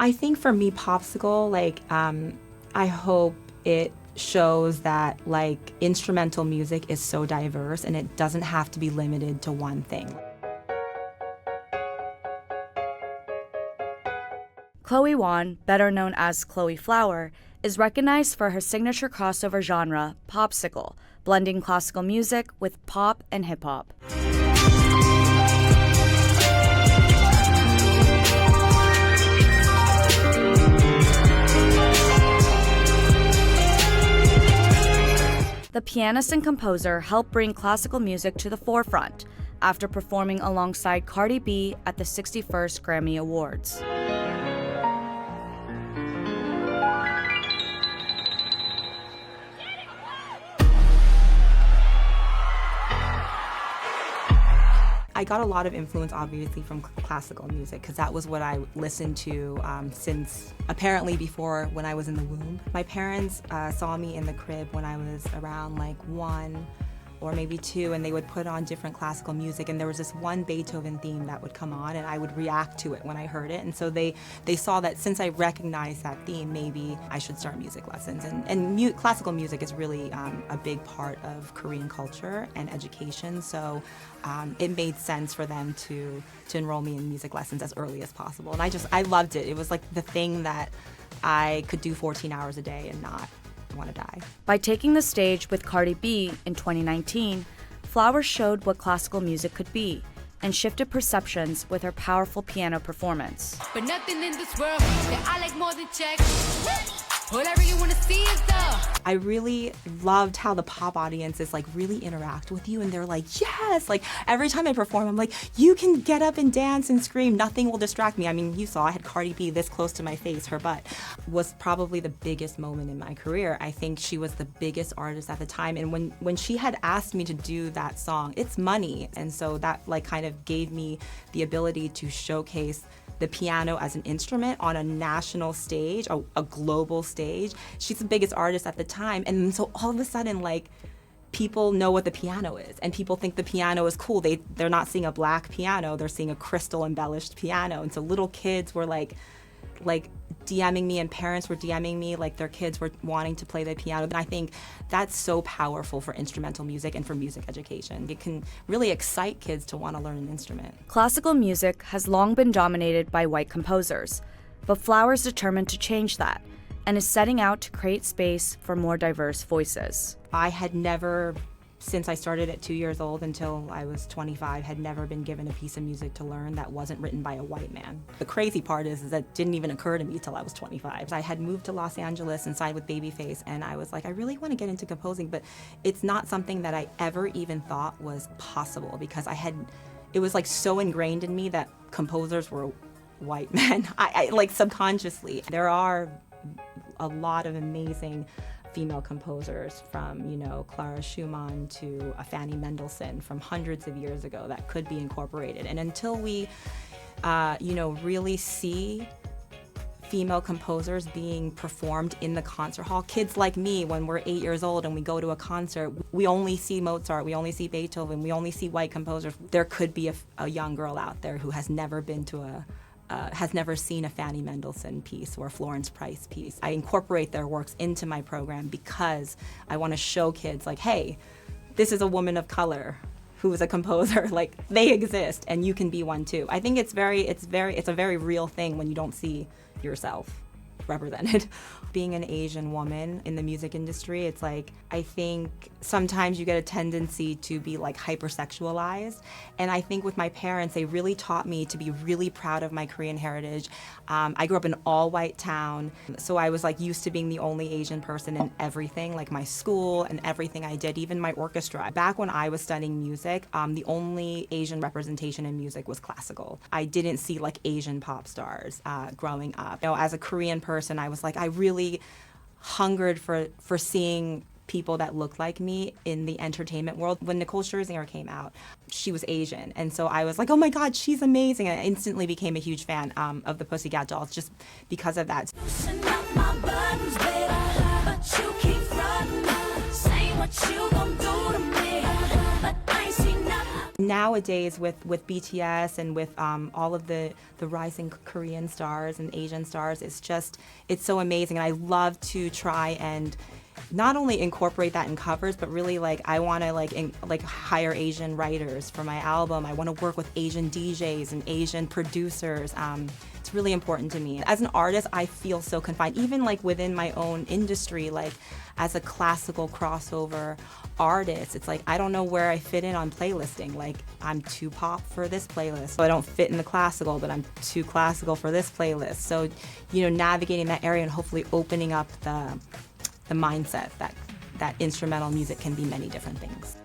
I think for me, popsicle, I hope it shows that like instrumental music is so diverse and it doesn't have to be limited to one thing. Chloe Wan, better known as Chloe Flower, is recognized for her signature crossover genre, popsicle, blending classical music with pop and hip-hop. The pianist and composer helped bring classical music to the forefront after performing alongside Cardi B at the 61st Grammy Awards. I got a lot of influence, obviously, from classical music because that was what I listened to since apparently before when I was in the womb. My parents saw me in the crib when I was around like 1 or maybe 2, and they would put on different classical music, and there was this one Beethoven theme that would come on, and I would react to it when I heard it. And so they saw that since I recognized that theme, maybe I should start music lessons. And classical music is really a big part of Korean culture and education, so it made sense for them to enroll me in music lessons as early as possible. And I loved it. It was like the thing that I could do 14 hours a day and not want to die. By taking the stage with Cardi B in 2019, Flower showed what classical music could be and shifted perceptions with her powerful piano performance. But nothing in this world that I like more than checks. Whatever you want to see is the. I really loved how the pop audiences like really interact with you, and they're like, yes! Like every time I perform, I'm like, you can get up and dance and scream. Nothing will distract me. I mean, you saw I had Cardi B this close to my face. Her butt was probably the biggest moment in my career. I think she was the biggest artist at the time. And when she had asked me to do that song, It's Money. And so that like kind of gave me the ability to showcase the piano as an instrument on a national stage, a global stage. She's the biggest artist at the time. And so all of a sudden, like, people know what the piano is, and people think the piano is cool. They're not seeing a black piano, they're seeing a crystal embellished piano. And so little kids were like DMing me, and parents were DMing me, like their kids were wanting to play the piano. And I think that's so powerful for instrumental music and for music education. It can really excite kids to want to learn an instrument. Classical music has long been dominated by white composers, but Flower's determined to change that and is setting out to create space for more diverse voices. I had never, since I started at 2 years old until I was 25, had never been given a piece of music to learn that wasn't written by a white man. The crazy part is that it didn't even occur to me till I was 25. I had moved to Los Angeles and signed with Babyface, and I was like, I really want to get into composing, but it's not something that I ever even thought was possible because it was like so ingrained in me that composers were white men, I like subconsciously. There are a lot of amazing female composers, from, Clara Schumann to Fanny Mendelssohn from hundreds of years ago that could be incorporated. And until we, really see female composers being performed in the concert hall, kids like me, when we're 8 years old and we go to a concert, we only see Mozart, we only see Beethoven, we only see white composers. There could be a young girl out there who has never been to has never seen a Fanny Mendelssohn piece or a Florence Price piece. I incorporate their works into my program because I want to show kids like, hey, this is a woman of color who is a composer. Like, they exist and you can be one too. I think it's a very real thing when you don't see yourself represented. Being an Asian woman in the music industry, it's like, I think sometimes you get a tendency to be like hypersexualized. And I think with my parents, they really taught me to be really proud of my Korean heritage. I grew up in an all-white town, so I was like used to being the only Asian person in everything, like my school and everything I did, even my orchestra. Back when I was studying music, the only Asian representation in music was classical. I didn't see like Asian pop stars growing up. As a Korean person, I was like, I really hungered for seeing people that looked like me in the entertainment world. When Nicole Scherzinger came out, she was Asian, and so I was like, oh my God, she's amazing. And I instantly became a huge fan of the Pussycat Dolls just because of that. Nowadays with BTS and with all of the rising Korean stars and Asian stars, it's so amazing. And I love to try and not only incorporate that in covers, but really I want to hire Asian writers for my album. I want to work with Asian DJs and Asian producers. It's really important to me. As an artist, I feel so confined, even within my own industry, as a classical crossover artist. It's I don't know where I fit in on playlisting. I'm too pop for this playlist. So I don't fit in the classical, but I'm too classical for this playlist. So, navigating that area and hopefully opening up the mindset that instrumental music can be many different things.